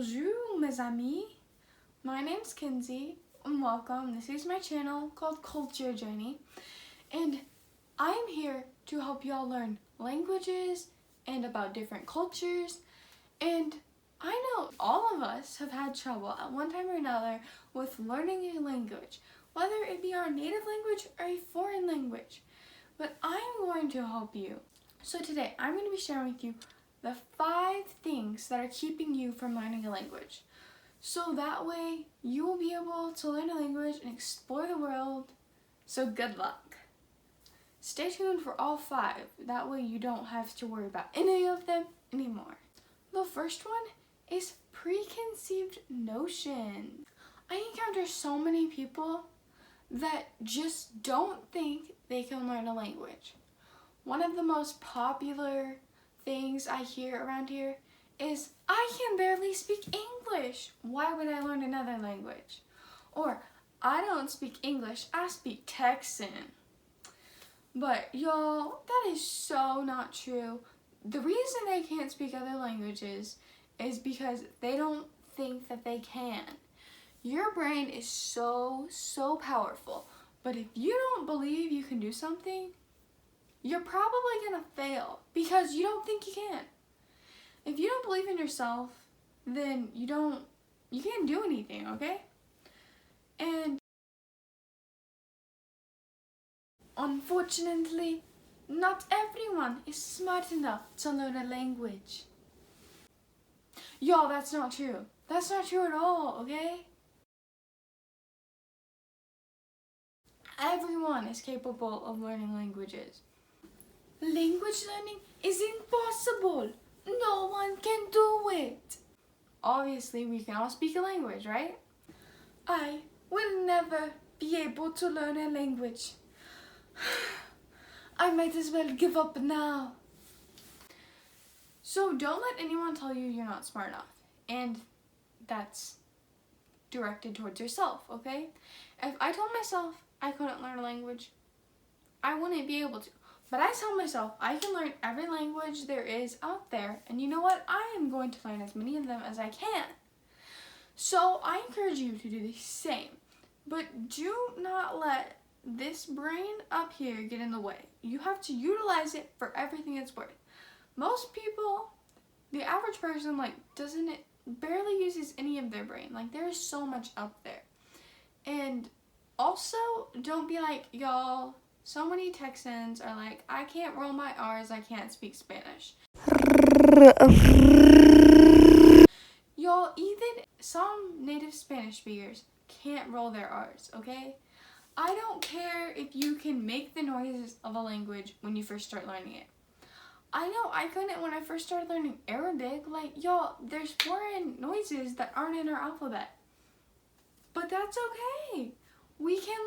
Bonjour, mes amis. My name's Kinsey, and welcome. This is my channel called Culture Journey, and I'm here to help y'all learn languages and about different cultures. And I know all of us have had trouble at one time or another with learning a language, whether it be our native language or a foreign language. But I'm going to help you. So today, I'm going to be sharing with you the 5 things that are keeping you from learning a language. So that way, you will be able to learn a language and explore the world. So good luck. Stay tuned for all 5. That way you don't have to worry about any of them anymore. The first one is preconceived notions. I encounter so many people that just don't think they can learn a language. One of the most popular things I hear around here is, I can barely speak English. Why would I learn another language? Or, I don't speak English, I speak Texan. But y'all, that is so not true. The reason they can't speak other languages is because they don't think that they can. Your brain is so powerful, but if you don't believe you can do something, you're probably gonna fail because you don't think you can. If you don't believe in yourself, then you can't do anything, okay? And unfortunately, not everyone is smart enough to learn a language. Y'all, that's not true. That's not true at all, okay? Everyone is capable of learning languages. Language learning is impossible. No one can do it. Obviously, we can all speak a language, right? I will never be able to learn a language. I might as well give up now. So don't let anyone tell you you're not smart enough. And that's directed towards yourself, okay? If I told myself I couldn't learn a language, I wouldn't be able to. But I tell myself I can learn every language there is out there, and you know what? I am going to learn as many of them as I can. So I encourage you to do the same. But do not let this brain up here get in the way. You have to utilize it for everything it's worth. Most people, the average person, barely uses any of their brain. There is so much up there. And also, don't be like, y'all, so many Texans are like, I can't roll my R's, I can't speak Spanish. Y'all, even some native Spanish speakers can't roll their R's, okay? I don't care if you can make the noises of a language when you first start learning it. I know I couldn't when I first started learning Arabic. Y'all, there's foreign noises that aren't in our alphabet. But that's okay. We can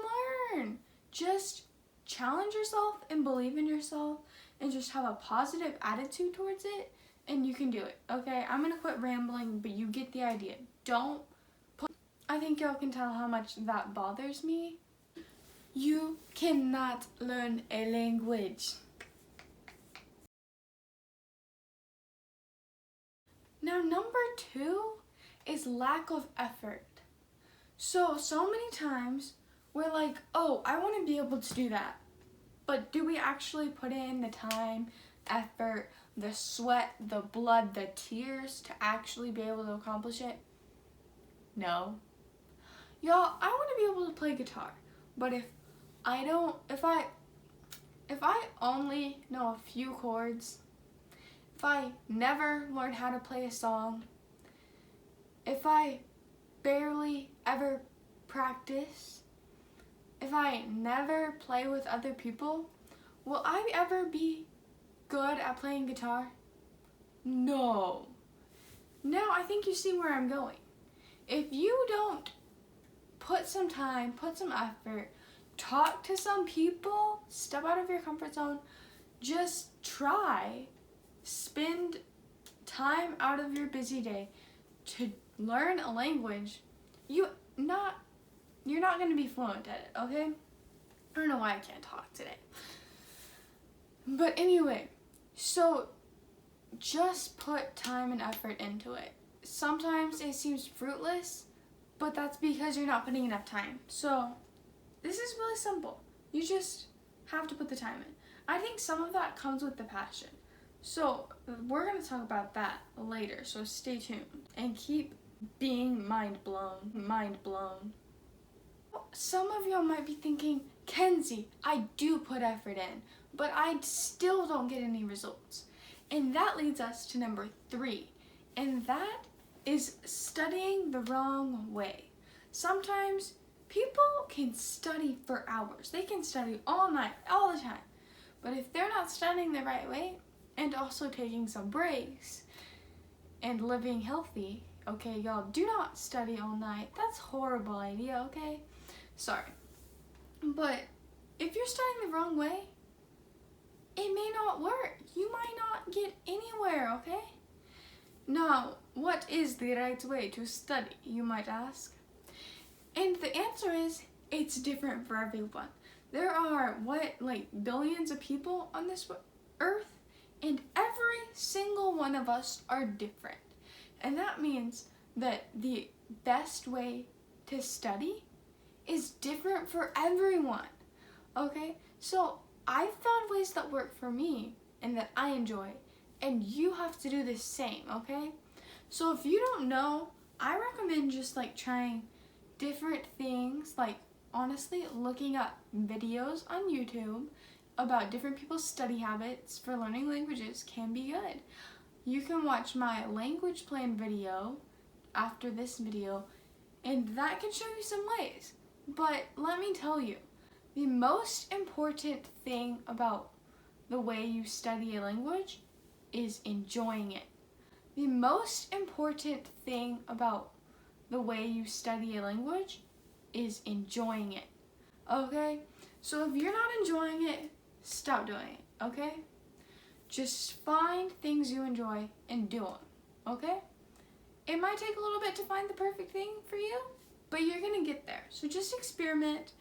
learn. Just challenge yourself and believe in yourself and just have a positive attitude towards it, and you can do it, okay? I'm gonna quit rambling, but you get the idea. I think y'all can tell how much that bothers me. You cannot learn a language. Now, number 2 is lack of effort. So many times we're like, oh, I want to be able to do that. But do we actually put in the time, effort, the sweat, the blood, the tears to actually be able to accomplish it? No. Y'all, I want to be able to play guitar. But if I only know a few chords, if I never learn how to play a song, if I barely ever practice, if I never play with other people, will I ever be good at playing guitar? No. Now I think you see where I'm going. If you don't put some time, put some effort, talk to some people, step out of your comfort zone, just try, spend time out of your busy day to learn a language, you're not going to be fluent at it, okay? I don't know why I can't talk today. But anyway, so just put time and effort into it. sometimes it seems fruitless, but that's because you're not putting enough time. So this is really simple. You just have to put the time in. I think some of that comes with the passion. So we're going to talk about that later, so stay tuned and keep being mind blown. Some of y'all might be thinking, Kenzie, I do put effort in, but I still don't get any results. And that leads us to number 3, and that is studying the wrong way. Sometimes people can study for hours. They can study all night, all the time. But if they're not studying the right way, and also taking some breaks, and living healthy, okay, y'all, do not study all night. That's a horrible idea, okay? Sorry. But if you're studying the wrong way, it may not work. You might not get anywhere, okay? Now, what is the right way to study, you might ask? And the answer is, it's different for everyone. There are, billions of people on this earth, and every single one of us are different. And that means that the best way to study is different for everyone, okay? So I've found ways that work for me and that I enjoy, and you have to do the same, okay? So if you don't know, I recommend just trying different things, honestly looking up videos on YouTube about different people's study habits for learning languages can be good. You can watch my language plan video after this video, and that can show you some ways. But let me tell you, the most important thing about the way you study a language is enjoying it. The most important thing about the way you study a language is enjoying it, okay? So if you're not enjoying it, stop doing it, okay? Just find things you enjoy and do them, okay? It might take a little bit to find the perfect thing for you, but you're gonna get there. So just experiment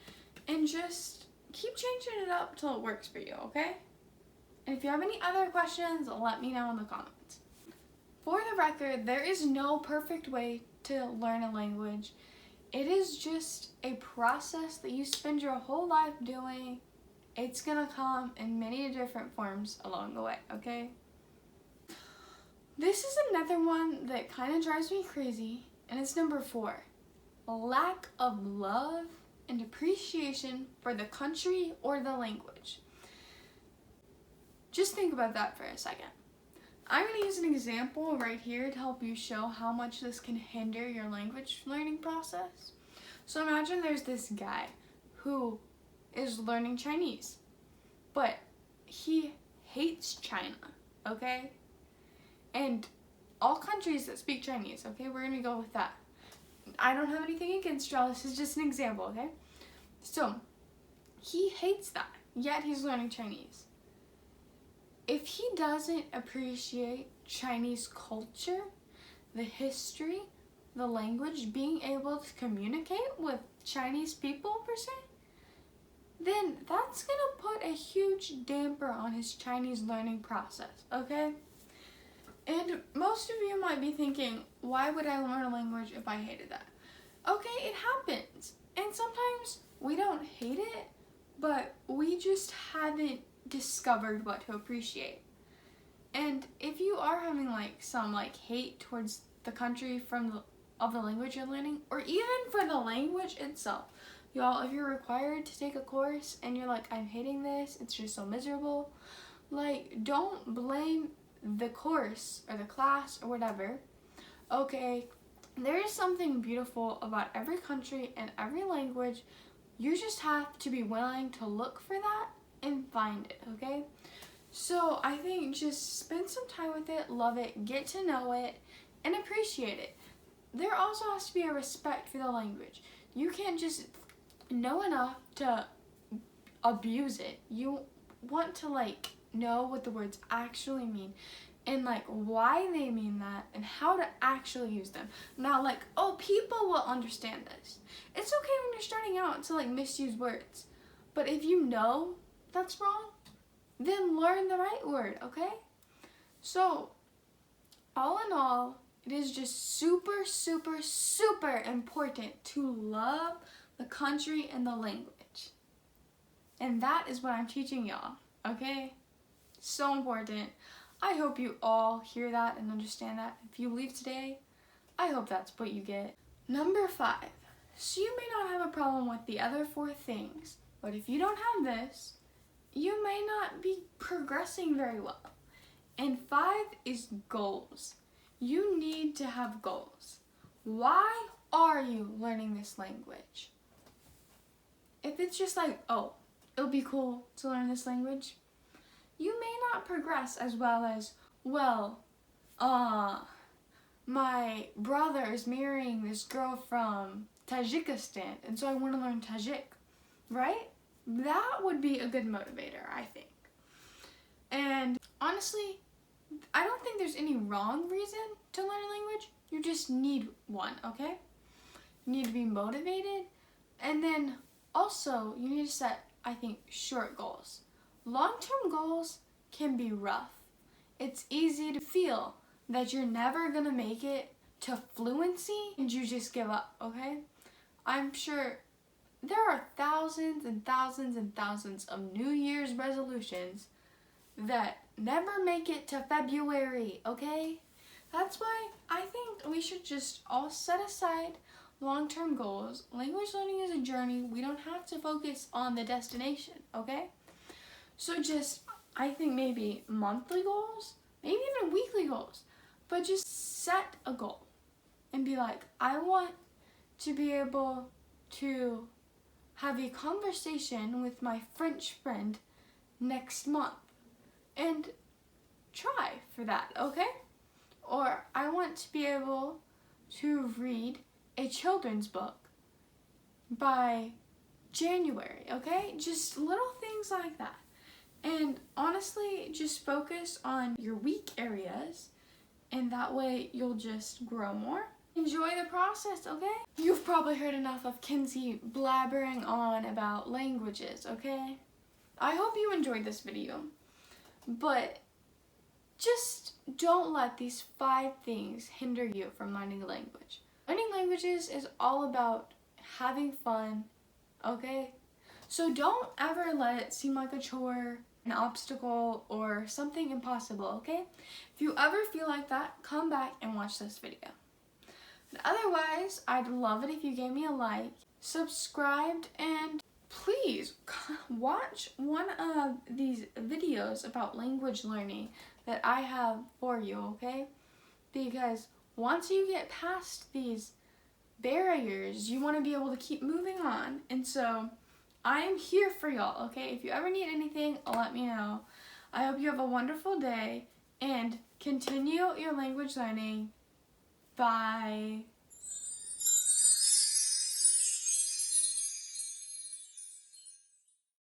and just keep changing it up till it works for you, okay? And if you have any other questions, let me know in the comments. For the record, there is no perfect way to learn a language. It is just a process that you spend your whole life doing. It's gonna come in many different forms along the way, okay? This is another one that kind of drives me crazy, and it's number 4. Lack of love and appreciation for the country or the language. Just think about that for a second. I'm going to use an example right here to help you show how much this can hinder your language learning process. So imagine there's this guy who is learning Chinese, but he hates China, okay? And all countries that speak Chinese, okay? We're going to go with that. I don't have anything against y'all. This is just an example, okay? So he hates that, yet he's learning Chinese. If he doesn't appreciate Chinese culture, the history, the language, being able to communicate with Chinese people per se, then that's gonna put a huge damper on his Chinese learning process, okay? And most of you might be thinking, why would I learn a language if I hated that? Okay, it happens. And sometimes we don't hate it, but we just haven't discovered what to appreciate. And if you are having some hate towards the country of the language you're learning, or even for the language itself, y'all, if you're required to take a course and you're like, I'm hating this, it's just so miserable, don't blame the course or the class or whatever, okay? There is something beautiful about every country and every language. You just have to be willing to look for that and find it, okay? So I think just spend some time with it, love it, get to know it, and appreciate it. There also has to be a respect for the language. You can't just know enough to abuse it. You want to know what the words actually mean and why they mean that and how to actually use them. Now people will understand this. It's okay when you're starting out to misuse words. But if you know that's wrong, then learn the right word, okay? So all in all, It is just super, super, super important to love the country and the language. And that is what I'm teaching y'all, okay? So important. I hope you all hear that and understand that. If you leave today, I hope that's what you get. Number 5. So you may not have a problem with the other 4 things, but if you don't have this, you may not be progressing very well. And 5 is goals. You need to have goals. Why are you learning this language? If it's just like, oh, it'll be cool to learn this language, you may not progress as well as, well, my brother is marrying this girl from Tajikistan, and so I want to learn Tajik, right? That would be a good motivator, I think. And honestly, I don't think there's any wrong reason to learn a language. You just need one, okay? You need to be motivated, and then also you need to set, I think, short goals. Long-term goals can be rough. It's easy to feel that you're never gonna make it to fluency and you just give up, okay? I'm sure there are thousands and thousands and thousands of New Year's resolutions that never make it to February, okay? That's why I think we should just all set aside long-term goals. Language learning is a journey. We don't have to focus on the destination, okay? So just, I think maybe monthly goals, maybe even weekly goals, but just set a goal and be like, I want to be able to have a conversation with my French friend next month, and try for that, okay? Or I want to be able to read a children's book by January, okay? Just little things like that. And honestly, just focus on your weak areas, and that way you'll just grow more. Enjoy the process, okay? You've probably heard enough of Kinsey blabbering on about languages, okay? I hope you enjoyed this video, but just don't let these 5 things hinder you from learning a language. Learning languages is all about having fun, okay? So don't ever let it seem like a chore, an obstacle, or something impossible, okay? If you ever feel like that, come back and watch this video. But otherwise, I'd love it if you gave me a like, subscribed, and please watch one of these videos about language learning that I have for you, okay? Because once you get past these barriers, you want to be able to keep moving on. And so I am here for y'all, okay? If you ever need anything, let me know. I hope you have a wonderful day and continue your language learning. Bye.